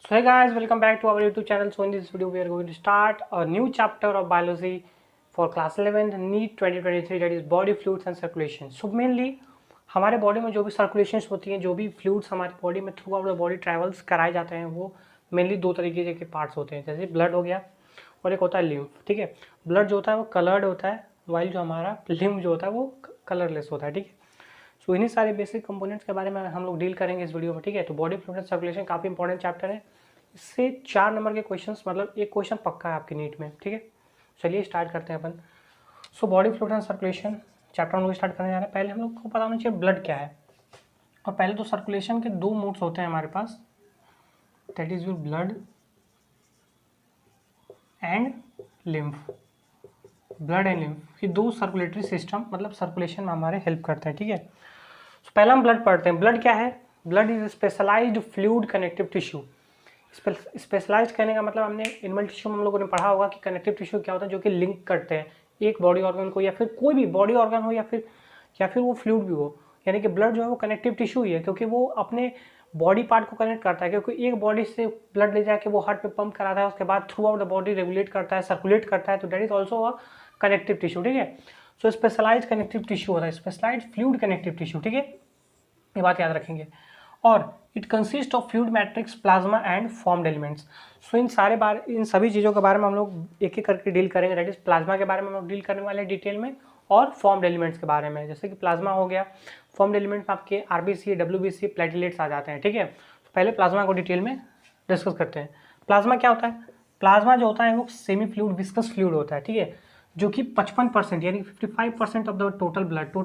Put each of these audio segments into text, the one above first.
So hey guys, welcome back to our YouTube channel. So in this video we are going to start a new chapter of biology for class 11 NEET 2023, that is body fluids and circulation. So mainly हमारे body में जो भी circulations होती हैं, जो भी fluids हमारी body में through out the body travels कराए जाते हैं, वो मेनली दो तरीके के पार्ट्स होते हैं, जैसे ब्लड हो गया और एक होता है लिम्फ। ठीक है, ब्लड जो होता है वो कलर्ड होता है, वाइल जो हमारा लिम्फ जो होता है वो कलरलेस होता है। ठीक है, सो इन्हीं सारे बेसिक कंपोनेंट्स के बारे में हम लोग डील करेंगे इस वीडियो में। ठीक है, तो बॉडी फ्लूइड एंड सर्कुलेशन काफ़ी इंपॉर्टेंट चैप्टर है, इससे 4 नंबर के क्वेश्चंस, मतलब एक क्वेश्चन पक्का है आपकी नीट में। ठीक है, चलिए स्टार्ट करते हैं अपन। So body fluid and circulation chapter हम लोग स्टार्ट करने जा रहे हैं। पहले हम लोग को पता होना चाहिए ब्लड क्या है, और पहले तो सर्कुलेशन के दो मोड्स होते हैं हमारे पास, that is your blood and lymph. Blood and lymph ये दो सर्कुलेटरी सिस्टम, मतलब सर्कुलेशन में हमारे हेल्प करते हैं। ठीक है, तो पहला हम ब्लड पढ़ते हैं। ब्लड क्या है? Blood is specialised fluid connective tissue. Specialised कहने का मतलब हमने एनिमल टिश्यू में हम लोगों ने पढ़ा होगा कि कनेक्टिव टिश्यू क्या होता है, जो कि लिंक करते हैं एक बॉडी ऑर्गन को, या फिर कोई भी बॉडी ऑर्गन हो, या फिर वो फ्लूइड भी हो। यानी कि ब्लड जो है वो कनेक्टिव टिश्यू ही है, क्योंकि वो अपने बॉडी पार्ट को कनेक्ट करता है। क्योंकि एक बॉडी से ब्लड ले जाके वो हार्ट पे पंप कराता है, उसके बाद through out the body regulate करता है, सर्कुलेट करता है, तो that is also a connective tissue. ठीक है, सो स्पेशलाइज कनेक्टिव टिश्यू होता है, स्पेशलाइज फ्लूइड कनेक्टिव टिश्यू। ठीक है, ये बात याद रखेंगे। और it consist of fluid matrix, plasma and formed elements. So इन सभी चीज़ों के बारे में हम लोग एक एक करके डील करेंगे। दैट इज प्लाज्मा के बारे में हम लोग डील करने वाले हैं डिटेल में, और फॉर्म्ड एलिमेंट्स के बारे में। जैसे कि प्लाज्मा हो गया, फॉर्म्ड एलिमेंट में आपके आरबीसी, डब्ल्यूबीसी, प्लेटलेट्स आ जाते हैं। ठीक है, तो पहले प्लाज्मा को डिटेल में डिस्कस करते हैं। प्लाज्मा क्या होता है? प्लाज्मा जो होता है वो सेमी फ्लूइड विस्कस फ्लूइड होता है। ठीक है, जो कि 55% यानी 55% ऑफ द टोटल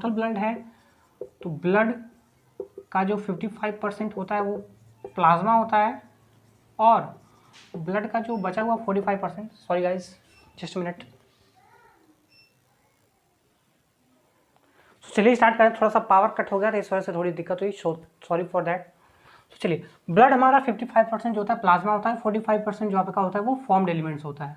ब्लड है। तो ब्लड का जो 55% होता है वो प्लाज्मा होता है, और ब्लड का जो बचा हुआ 45%, सॉरी गाइस जस्ट मिनट, चलिए स्टार्ट करें। थोड़ा सा पावर कट हो गया तो इस वजह से थोड़ी दिक्कत हुई, सॉरी फॉर दैट। तो चलिए, ब्लड हमारा 55% जो होता है प्लाज्मा होता है, 45% जो आपका होता है वो फॉर्म्ड एलिमेंट्स होता है।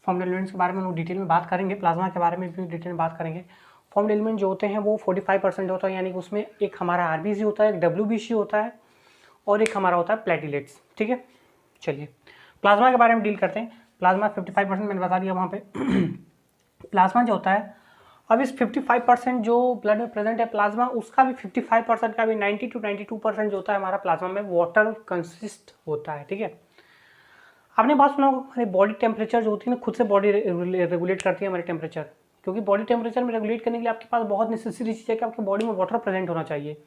फॉर्म्ड एलिमेंट्स के बारे में हम लोग डिटेल में बात करेंगे, प्लाज्मा के बारे में भी डिटेल में बात करेंगे। फॉर्म्ड एलिमेंट जो होते हैं वो 45% होता है, यानी कि उसमें एक हमारा आरबीसी होता है, एक डब्ल्यूबीसी होता है, और एक हमारा होता है प्लेटलेट्स। ठीक है, चलिए प्लाज्मा के बारे में डील करते हैं। प्लाज्मा 55% मैंने बता दिया वहाँ पे। प्लाज्मा जो होता है, अब इस 55% जो ब्लड में प्रेजेंट है प्लाज्मा, उसका भी 55% का भी 90 to 92% जो होता है हमारा प्लाज्मा में वाटर कंसिस्ट होता है। ठीक है, आपने बात सुना होगा हमारी बॉडी टेम्परेचर जो होती है ना, खुद से बॉडी रेगुलेट करती है हमारी टेम्परेचर, क्योंकि बॉडी टेम्परेचर में रेगुलेट करने के लिए आपके पास बहुत नेसेसरी चीज़ है कि आपकी बॉडी में वाटर प्रेजेंट होना चाहिए।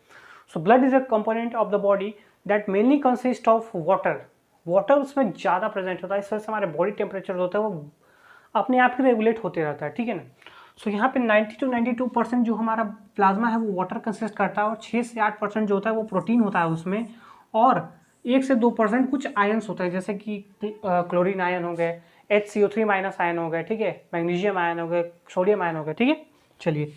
So blood is a component of the body that mainly consist of water. Water उसमें ज़्यादा प्रेजेंट होता है, इस वजह से हमारे बॉडी टेम्परेचर होता है वो अपने आप ही रेगुलेट होते रहता है। ठीक है ना, सो यहाँ पे 90 to 92% जो हमारा प्लाज्मा है वो वाटर कंसिस्ट करता है, और 6 से 8% जो होता है वो प्रोटीन होता है उसमें, और 1 से 2% कुछ आयन्स होता है, जैसे कि क्लोरीन आयन हो गए, HCO3 माइनस आयन हो गए, ठीक है, मैग्नीशियम आयन हो गए, सोडियम आयन हो गए। ठीक है, चलिए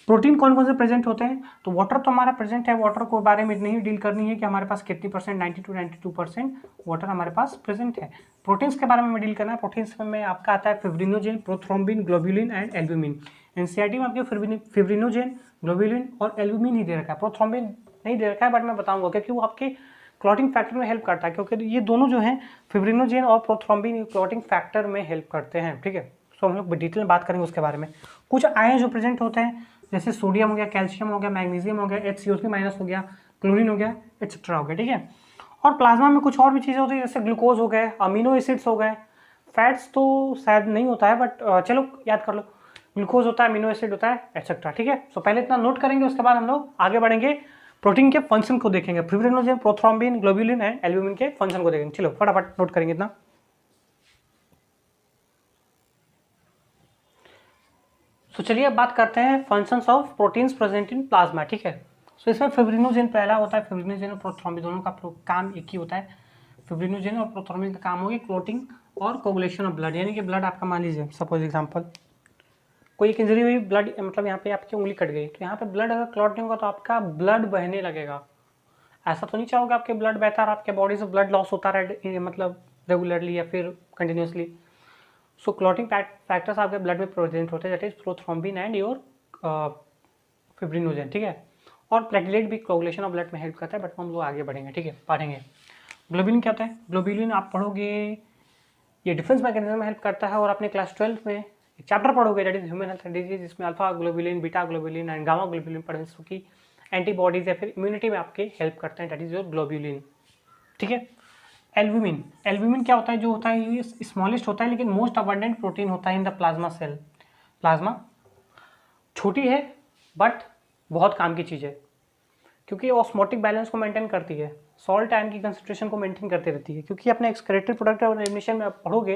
प्रोटीन कौन कौन से प्रेजेंट होते हैं? तो वाटर तो हमारा प्रेजेंट है, वाटर को बारे में नहीं डील करनी है कि हमारे पास कितनी परसेंट, 90 to 92% वाटर हमारे पास प्रेजेंट है। प्रोटीन्स के बारे में डील करना है। प्रोटीन्स में आपका आता है fibrinogen, prothrombin, globulin and albumin. NCERT में आपके फिब्रिनोजेन, ग्लोब्यूलिन और एल्ब्यूमिन ही दे रखा है, प्रोथ्रोम्बिन नहीं दे रखा है, बट मैं बताऊंगा क्योंकि वो आपके क्लॉटिंग फैक्टर में हेल्प करता है, क्योंकि ये दोनों जो हैं फिब्रिनोजेन और प्रोथ्रोम्बिन क्लॉटिंग फैक्टर में हेल्प करते हैं। ठीक है, सो हम लोग डिटेल में बात करेंगे उसके बारे में। कुछ आयन जो प्रेजेंट होते हैं, जैसे सोडियम हो गया, कैल्शियम हो गया, मैग्नीशियम हो गया, HCO3 माइनस हो गया, क्लोरीन हो गया, एक्सेट्रा हो गया। ठीक है, और प्लाज्मा में कुछ और भी चीज़ें होती है, जैसे ग्लूकोज हो गए, अमीनो एसिड्स हो गए, फैट्स तो शायद नहीं होता है, बट चलो याद कर लो, ग्लूकोज होता है, अमीनो एसिड होता है, एक्सेट्रा। ठीक है, सो पहले इतना नोट करेंगे, उसके बाद हम लोग आगे बढ़ेंगे, प्रोटीन के फंक्शन को देखेंगे, fibrinogen, prothrombin, globulin and albumin के फंक्शन को देखेंगे। चलो फटाफट नोट करेंगे इतना। तो चलिए अब बात करते हैं functions of proteins present in plasma. ठीक है, सो इसमें फिब्रिनोजेन पहला होता है। फिब्रिनोजेन और प्रोथ्रोम्बिन दोनों का काम एक ही होता है। फिब्रिनोजेन और प्रोथ्रोम्बिन का काम होगी क्लोटिंग और कोगुलेशन ऑफ ब्लड, यानी कि ब्लड आपका मान लीजिए सपोज एग्जांपल कोई एक इंजरी हुई, ब्लड मतलब यहाँ पे आपकी उंगली कट गई, तो यहाँ पे ब्लड अगर क्लॉट नहीं होगा तो आपका ब्लड बहने लगेगा। ऐसा तो नहीं चाहोगे आपके ब्लड बहता रहा, आपके बॉडी से ब्लड लॉस होता रहे, मतलब रेगुलरली या फिर कंटिन्यूसली। सो क्लॉटिंग फैक्टर्स आपके ब्लड में प्रेजेंट होते हैं, that is prothrombin and your fibrinogen. ठीक है, और प्लेटलेट भी कोगुलेशन ऑफ ब्लड में हेल्प करता है, बट हम लोग आगे बढ़ेंगे, ठीक है, पढ़ेंगे। ग्लोबुलिन क्या होता है? ग्लोबुलिन आप पढ़ोगे, ये डिफेंस मैकेनिज्म में हेल्प करता है, और आपने क्लास 12 में एक चैप्टर पढ़ोगे that is human health and disease, जिसमें alpha globulin, beta globulin and gamma globulin पढ़े, की एंटीबॉडीज या फिर इम्यूनिटी में आपके हेल्प करते हैं, दैट इज योर ग्लोबुलिन, ठीक है। एल्ब्यूमिन, एल्ब्यूमिन क्या होता है? जो होता है ये स्मॉलेस्ट होता है लेकिन मोस्ट अबंडेंट प्रोटीन होता है in the plasma cell. Plasma छोटी है बट बहुत काम की चीज़ है, क्योंकि ऑस्मोटिक बैलेंस को मेंटेन करती है, सॉल्ट आयन की कंसंट्रेशन को मेंटेन करती रहती है, क्योंकि अपने एक्सक्रेटरी प्रोडक्ट और एलिमिनेशन में आप पढ़ोगे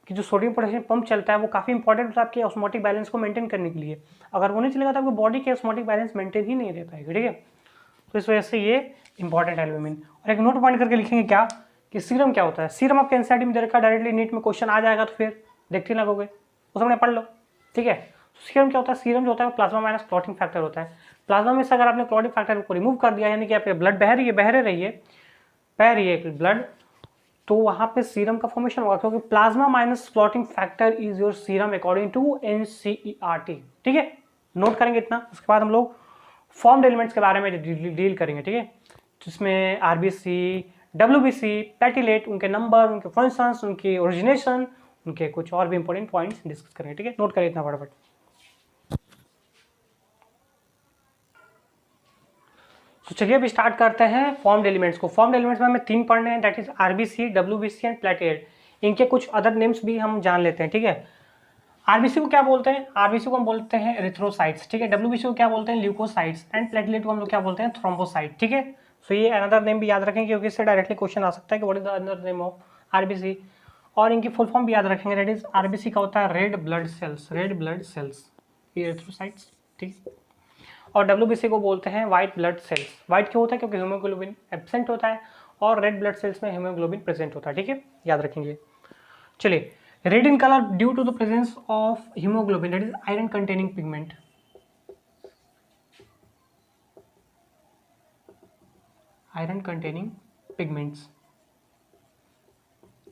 कि जो सोडियम पोटेशियम पंप चलता है वो काफ़ी इंपॉर्टेंट होता है आपके ऑस्मोटिक बैलेंस को मेंटेन करने के लिए। अगर वो नहीं चलेगा तो आपकी बॉडी के ऑस्मोटिक बैलेंस मेंटेन ही नहीं रह पाएगा, ठीक है। तो इस वजह से ये इंपॉर्टेंट है एल्ब्यूमिन। और एक नोट पॉइंट करके लिखेंगे क्या कि सीरम क्या होता है। सीरम आपके एनसीईआरटी में दे रखा है, डायरेक्टली नीट में क्वेश्चन आ जाएगा तो फिर देखते लगोगे, उस समय पढ़ लो, ठीक है। सीरम क्या होता है? सीरम जो होता है वो प्लाज्मा माइनस क्लॉटिंग फैक्टर होता है। प्लाज्मा में से अगर आपने क्लॉटिंग फैक्टर को रिमूव कर दिया, यानी कि आपके ब्लड बह रही है ब्लड, तो वहाँ पे सीरम का फॉर्मेशन होगा, क्योंकि plasma minus clotting factor is your serum according to NCERT, ठीक है। नोट करेंगे इतना। उसके बाद हम लोग फॉर्म्ड एलिमेंट्स के बारे में डील करेंगे, ठीक है, जिसमें आरबीसी, डब्ल्यूबीसी, प्लेटलेट, उनके नंबर, उनके फंक्शंस, उनकी ओरिजिनेशन, उनके कुछ और भी इंपॉर्टेंट पॉइंट्स डिस्कस करेंगे, ठीक है। नोट करें इतना फटाफट। तो चलिए अब स्टार्ट करते हैं फॉर्म्ड एलिमेंट्स को। फॉर्म्ड एलिमेंट्स में हमें 3 पढ़ने हैं, that is RBC, WBC and platelet. इनके कुछ अदर नेम्स भी हम जान लेते हैं, ठीक है। आरबीसी को क्या बोलते हैं? आरबीसी को हम बोलते हैं एरिथ्रोसाइट्स, ठीक है। डब्ल्यूबीसी को क्या बोलते हैं? ल्यूकोसाइट्स। एंड प्लेटलेट को हम लोग क्या बोलते हैं? थ्रोम्बोसाइट, ठीक है। सो ये अनदर नेम भी याद रखेंगे, क्योंकि इससे डायरेक्टली क्वेश्चन आ सकता है कि what is the another name of RBC. और इनकी फुल फॉर्म भी याद रखेंगे, दैट इज आरबीसी का होता है red blood sales, red blood sales, erythrocytes, ठीक है। और डब्ल्यूबीसी को बोलते हैं व्हाइट ब्लड सेल्स। व्हाइट क्यों होता है? क्योंकि हीमोग्लोबिन एब्सेंट होता है, और रेड ब्लड सेल्स में हीमोग्लोबिन प्रेजेंट होता है, ठीक है, याद रखेंगे। चलिए, red in colour due to the presence of haemoglobin, that is iron containing pigment. Iron containing pigments,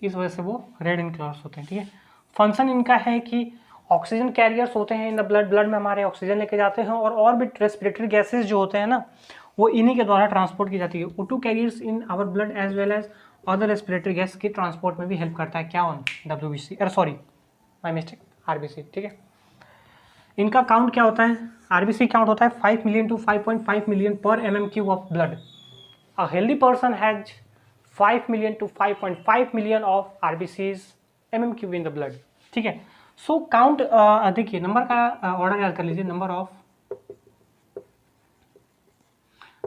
इस वजह से वो रेड इन कलर्स होते हैं, ठीक है। फंक्शन इनका है कि ऑक्सीजन कैरियर्स होते हैं इन द ब्लड में हमारे ऑक्सीजन लेके जाते हैं, और भी रेस्पिरेटरी गैसेज जो होते हैं ना, वो इन्हीं के द्वारा ट्रांसपोर्ट की जाती है। O2 carriers in our blood as well as other respiratory gas के ट्रांसपोर्ट में भी हेल्प करता है। क्या ऑन डब्ल्यूबीसी, अरे सॉरी माय मिस्टेक, आरबीसी, ठीक है। इनका काउंट क्या होता है? आरबीसी काउंट होता है 5 मिलियन टू 5.5 मिलियन पर mm³ of blood. A healthy person has 5 million to 5.5 million of RBCs mm³ in the blood, ठीक है। सो काउंट, देखिए नंबर का ऑर्डर याद कर लीजिए, नंबर ऑफ,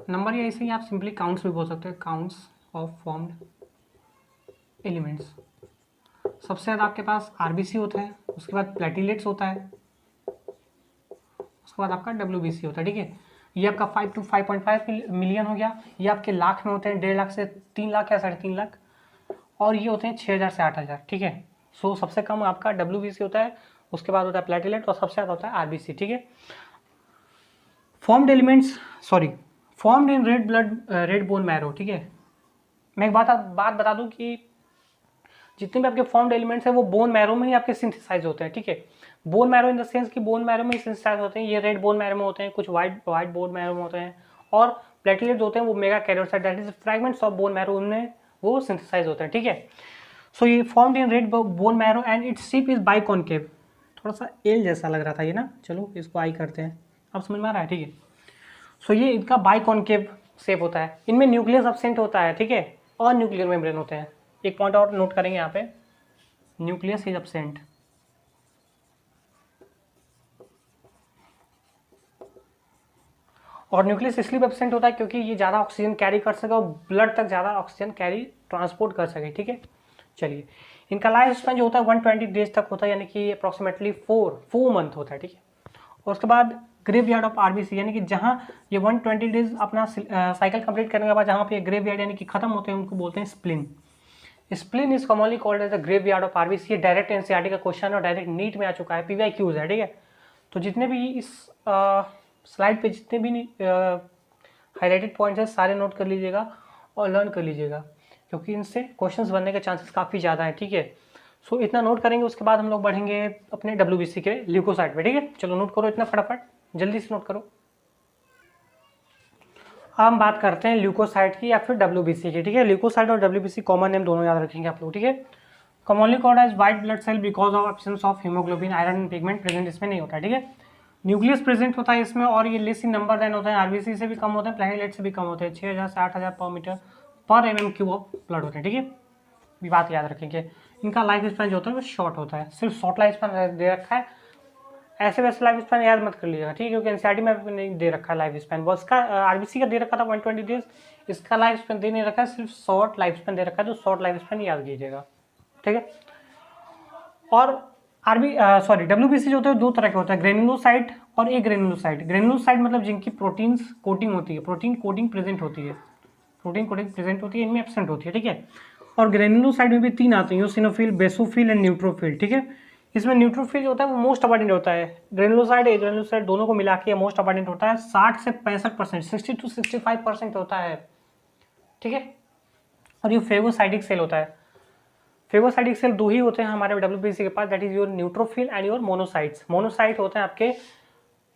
नंबर या ऐसे ही आप सिंपली काउंट्स भी बोल सकते हैं, काउंट्स ऑफ फॉर्म्ड एलिमेंट्स। सबसे ज़्यादा आपके पास आरबीसी होता है, उसके बाद प्लेटलेट्स होता है, उसके बाद आपका डब्ल्यूबीसी होता है, ठीक है। ये आपका 5 to 5.5 मिलियन हो गया। ये आपके लाख में होते हैं, 1.5 लाख से 3 लाख या 3.5 लाख, और ये होते हैं 6,000 से 8,000, ठीक है। सो सबसे कम आपका डब्ल्यूबीसी होता है, उसके बाद होता है प्लेटलेट, और सबसे ज़्यादा होता है आरबीसी, ठीक है। Formed elements, sorry, formed in red blood, red bone marrow, ठीक है। मैं एक बात बता दूं कि जितने भी आपके फॉर्म्ड एलिमेंट्स हैं वो बोन मैरो में ही आपके सिंथेसाइज होते हैं, ठीक है। Bone marrow in the sense कि बोन मैरो में ही सिंथेसाइज होते हैं। ये रेड बोन मैरो में होते हैं, कुछ वाइट बोन मैरो में होते हैं, और प्लेटलेट्स होते हैं वो megakaryocyte, that is fragments of bone marrow, उनमें वो सिंथेसाइज होते हैं, ठीक है। सो ये formed in red bone marrow and its shape is biconcave. थोड़ा सा एल जैसा लग रहा था ये ना, चलो इसको आई करते हैं, अब समझ में आ रहा है, ठीक है। सो ये इनका बाइकॉन्केव शेप होता है। इनमें न्यूक्लियस एब्सेंट होता है, ठीक है, और न्यूक्लियर मेम्ब्रेन होते हैं। एक पॉइंट और नोट करेंगे यहाँ पे, न्यूक्लियस इज एब्सेंट। और न्यूक्लियस इसलिए एब्सेंट होता है क्योंकि ये ज़्यादा ऑक्सीजन कैरी कर सके और ब्लड तक ज़्यादा ऑक्सीजन कैरी ट्रांसपोर्ट कर सके, ठीक है। चलिए, इनका लाइफ स्पैन जो होता है 120 डेज तक होता है, यानी कि अप्रॉक्सीमेटली 4 मंथ होता है, ठीक है। और उसके बाद ग्रेवयार्ड ऑफ आरबीसी, यानी कि जहाँ ये 120 डेज अपना साइकिल कंप्लीट करने के बाद जहाँ पे ग्रेवयार्ड यानी कि खत्म होते हैं, उनको बोलते हैं spleen. Spleen is commonly called as the graveyard of RBC. ये डायरेक्ट एनसीईआरटी का क्वेश्चन और डायरेक्ट नीट में आ चुका है, पीवाईक्यूज है, ठीक है। तो जितने भी इस स्लाइड पे जितने भी हाईलाइटेड पॉइंट्स हैं सारे नोट कर लीजिएगा और लर्न कर लीजिएगा, क्योंकि इनसे क्वेश्चंस बनने के चांसेस काफ़ी ज़्यादा हैं, ठीक है। सो इतना नोट करेंगे, उसके बाद हम लोग बढ़ेंगे अपने डब्ल्यूबीसी के ल्यूकोसाइट पे, ठीक है। चलो नोट करो इतना फटाफट, जल्दी से नोट करो। हम बात करते हैं ल्यूकोसाइट की या फिर WBC की, ठीक है। ल्यूकोसाइट और WBC कॉमन नेम दोनों याद रखेंगे आप लोग, ठीक है। Commonly called as white blood cell because of absence of haemoglobin, iron and pigment present इसमें नहीं होता है, ठीक है। न्यूक्लियस प्रेजेंट होता है इसमें और ये लेस इन नंबर देन होता है, आरबीसी से भी कम होते हैं, प्लेटलेट से भी कम होते हैं, 6000 से 8000 पर मीटर पर mm³ ऑफ ब्लड होते हैं, ठीक है। ये बात याद रखेंगे। इनका लाइफ स्पैन जो होता है वो शॉर्ट होता है, सिर्फ शॉर्ट लाइफ स्पैन दे रखा है, ऐसे वैसे लाइफ स्पैन याद मत कर लीजिएगा, ठीक है, क्योंकि एनसीईआरटी में नहीं दे रखा है लाइफ स्पैन। वो इसका आरबीसी का दे रखा था 120 डेज, इसका लाइफ स्पैन दे नहीं रखा है, सिर्फ शॉर्ट लाइफ स्पैन दे रखा है, तो शॉर्ट लाइफ स्पैन याद कीजिएगा, ठीक है। और WBC जो होते हैं दो तरह के होते हैं, ग्रेनुलोसाइट और ए ग्रेनुलोसाइट। ग्रेनुलोसाइट मतलब जिनकी प्रोटीन्स कोटिंग होती है, प्रोटीन कोटिंग प्रेजेंट होती है, प्रोटीन कोटिंग प्रेजेंट होती है, इनमें एब्सेंट होती है, ठीक है। और ग्रेनुलोसाइट में भी 3 आते हैं, यूसिनोफिल, बेसोफिल एंड न्यूट्रोफिल, ठीक है। इसमें न्यूट्रोफिल जो होता है वो मोस्ट अबांडेंट होता है, ग्रेनुलोसाइट ए ग्रेनुलोसाइट दोनों को मिला के मोस्ट अबांडेंट होता है, 60 से 65%, 60 to 65% होता है, ठीक है। और ये फेगोसाइटिक सेल होता है। फेगोसाइटिक सेल दो ही होते हैं हमारे WBC के पास, that is your neutrophil and your monocytes. Monocyte होते हैं आपके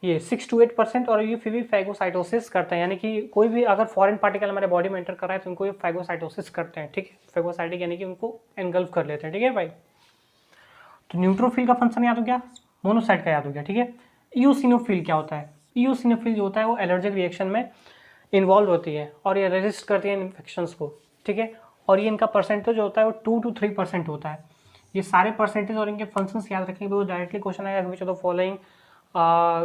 ये 6 to 8% और ये फिर भी फैगोसाइटोसिस करते हैं, यानी कि कोई भी अगर फॉरेन पार्टिकल हमारे बॉडी में एंटर कर रहा है तो उनको ये फैगोसाइटोसिस करते हैं, ठीक है। फैगोसाइटिक यानी कि उनको एनगल्फ कर लेते हैं, ठीक है भाई। तो न्यूट्रोफिल का फंक्शन याद हो गया, मोनोसाइट का याद हो गया, ठीक है। इओसिनोफिल क्या होता है? इओसिनोफिल जो होता है वो एलर्जिक रिएक्शन में इन्वॉल्व होती है और ये रेजिस्ट करती है इन्फेक्शंस को, ठीक है। और ये इनका परसेंटेज होता है वो 2 to 3% होता है। ये सारे परसेंटेज और इनके फंक्शंस याद रखेंगे, वो डायरेक्टली क्वेश्चन आएगा which of the following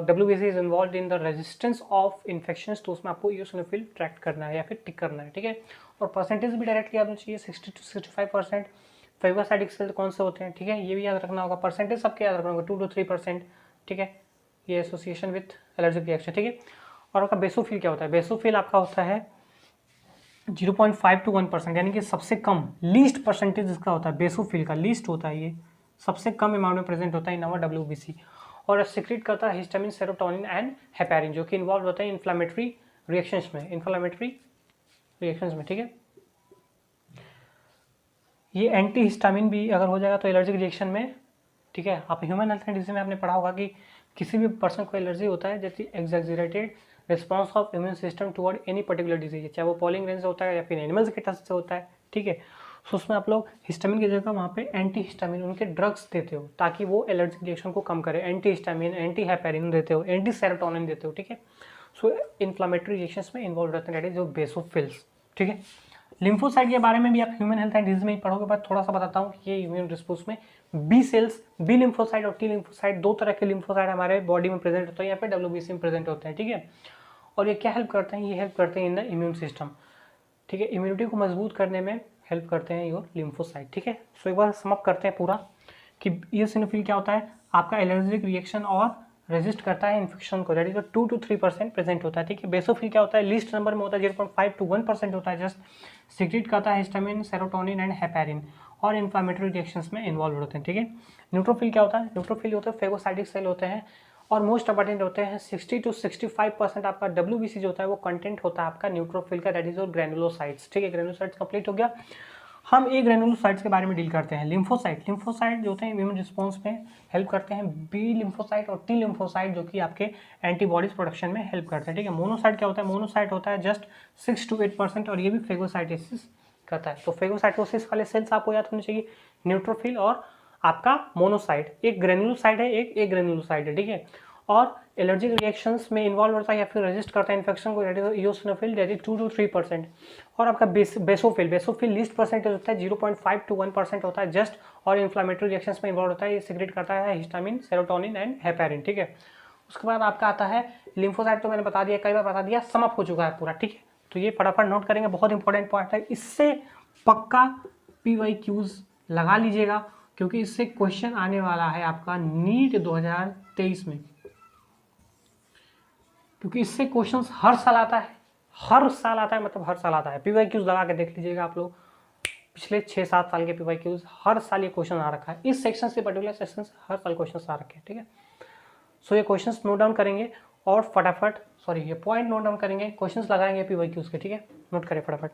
WBC is involve in the resistance of infections, तो उसमें आपको इओसिनोफिल ट्रैक करना है या फिर टिक करना है, ठीक है। और परसेंटेज भी डायरेक्टली याद होना चाहिए, 60 to 65%। फैगोसाइटिक सेल कौन से होते हैं, ठीक है, ये भी याद रखना होगा। परसेंटेज सबके याद रखना होगा, 2 to 3%, ठीक है। ये एसोसिएशन विथ एलर्जिक रिएक्शन, ठीक है। और आपका बेसोफिल क्या होता है? बेसोफिल आपका होता है 0.5 to 1%, यानी कि सबसे कम, लीस्ट परसेंटेज इसका होता है, बेसोफिल का लीस्ट होता है, ये सबसे कम अमाउंट में प्रेजेंट होता है इन आवर WBC। और सिक्रेट करता है हिस्टामिन, सेरोटोनिन एंड हेपेरिन, जो कि इन्वॉल्व होते हैं इन्फ्लामेटरी रिएक्शंस में, ठीक है। ये एंटी हिस्टामिन भी अगर हो जाएगा तो एलर्जिक रिएक्शन में, ठीक है। आप ह्यूमन हेल्थ एंड डिजीज में आपने पढ़ा होगा कि किसी भी पर्सन को एलर्जी होता है जैसे exaggerated response of immune system toward any particular disease, चाहे वो पॉलिंग रेंज से होता है या फिर एनिमल्स के टच से होता है, ठीक है। सो उसमें आप लोग हिस्टामिन की जगह वहाँ पे एंटी हिस्टामिन उनके ड्रग्स देते हो ताकि वो एलर्जिक रिएक्शन को कम करे। एंटी हिस्टामिन, एंटी हेपेरिन देते हो, एंटी सेरोटोनिन देते हो, ठीक है। सो इन्फ्लामेटरी रिएक्शंस में इन्वॉल्व रहते हैं, दैट इज जो बेसोफिल्स, ठीक है। लिम्फोसाइट के बारे में भी आप ह्यूमन हेल्थ एंड डिजीज में ही पढ़ोगे, बट थोड़ा सा बताता हूँ। ये इम्यून रिस्पॉन्स में बी सेल्स, बी लिम्फोसाइट और टी लिम्फोसाइट, दो तरह के लिम्फोसाइट हमारे बॉडी में प्रेजेंट होते हैं, यहाँ पे WBC में प्रेजेंट होते हैं, ठीक है। और ये क्या हेल्प करते हैं? ये हेल्प करते हैं इन द इम्यून सिस्टम, ठीक है। इम्यूनिटी को मजबूत करने में हेल्प करते हैं योर लिम्फोसाइट, ठीक है। सो एक बार समअप करते हैं पूरा कि इओसिनोफिल क्या होता है? आपका एलर्जिक रिएक्शन और रेजिस्ट करता है इन्फेक्शन को, दैट इज 2 to 3% प्रेजेंट होता है, ठीक है। बेसोफिल क्या होता है? लीस्ट नंबर में होता है, 0.5 to 1% होता है, जस्ट सीक्रेट करता है हिस्टामिन, सेरोटोनिन एंड हेपेरिन और इन्फ्लामेटरी रिएक्शंस में इन्वॉल्व होते हैं, ठीक है। न्यूट्रोफिल क्या होता है? न्यूट्रोफिल होते हैं फैगोसाइटिक सेल होते हैं और मोस्ट अबंडेंट होते हैं, 60 to 65% आपका WBC जो होता है वो कंटेंट होता है आपका न्यूट्रोफिल का, दैट इज और ग्रेनुलोसाइट्स, ठीक है। ग्रेनुलोसाइट्स कंप्लीट हो गया। हम एक ग्रेनुलोसाइट्स के बारे में डील करते हैं। लिम्फोसाइट जो होते हैं इम्यून रिस्पॉन्स में हेल्प करते हैं, बी लिम्फोसाइट और टी लिम्फोसाइट जो कि आपके एंटीबॉडीज प्रोडक्शन में हेल्प करते हैं, ठीक है। मोनोसाइट क्या होता है? मोनोसाइट होता है जस्ट 6 to 8% और ये भी फेगोसाइटोसिस करता है। तो फेगोसाइटोसिस वाले सेल्स आपको याद होने चाहिए, न्यूट्रोफिल और आपका मोनोसाइट। एक ग्रेनुलोसाइट है, एक ग्रेनुलोसाइट है, ठीक है। और एलर्जिक रिएक्शंस में इन्वॉल्व होता है या फिर रेजिस्ट करता है इन्फेक्शन को, that is eosinophil, that is 2 to 3%। और आपका बेसोफिल लीस्ट परसेंटेज होता है, 0.5 to 1% होता है जस्ट, और इन्फ्लामेटरी रिएक्शंस में इन्वॉल्व होता है, ये सीक्रेट करता है हिस्टामिन, सेरोटोनिन एंड हेपेरिन, ठीक है। उसके बाद आपका आता है लिम्फोसाइट, तो मैंने बता दिया, कई बार बता दिया, समअप हो चुका है पूरा, ठीक है। तो ये फटाफट नोट करेंगे, बहुत इंपॉर्टेंट पॉइंट है, इससे पक्का PYQs लगा लीजिएगा क्योंकि इससे क्वेश्चन आने वाला है आपका नीट 2023 में, क्योंकि इससे क्वेश्चंस हर साल आता है, मतलब हर साल आता है। PYQs लगा के देख लीजिएगा आप लोग, पिछले 6-7 साल के PYQs हर साल ये क्वेश्चन आ रखा है, इस सेक्शन से, पर्टिकुलर सेक्शन से हर साल क्वेश्चन आ रखे हैं, ठीक है। सो ये क्वेश्चंस नोट डाउन करेंगे और फटाफट, ये पॉइंट नोट डाउन करेंगे, क्वेश्चंस लगाएंगे PYQs के, ठीक है। नोट करें फटाफट।